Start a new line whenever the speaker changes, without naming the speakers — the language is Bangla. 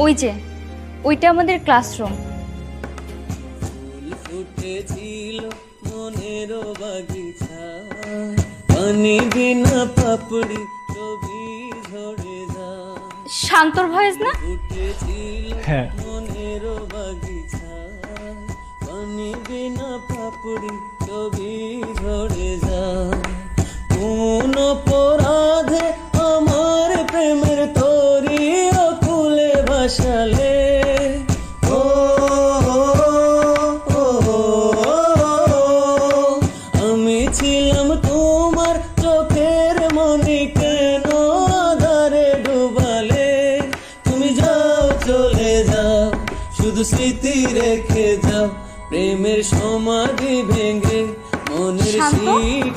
ওই যে ওইটা আমাদের ক্লাসরুম।
ফুটেছিল মনের বাগিচা, পানি বিনা পাপড়ি ছবি ঝরে যা।
শান্তর ভয়েস না?
ফুটেছিল
হ্যাঁ।
মনের বাগিচা, পানি বিনা পাপড়ি ছবি ঝরে যা। কোন অপরাধে আমার প্রেমের তরি অকুলে ভাসালে, ও আমি ছিলাম তোমার চোখের মনি, কেন আধারে ডুবালে। তুমি যাও চলে যাও, শুধু স্মৃতি রেখে যাও, প্রেমের সমাধি ভেঙে মনের
শান্ত?
শীত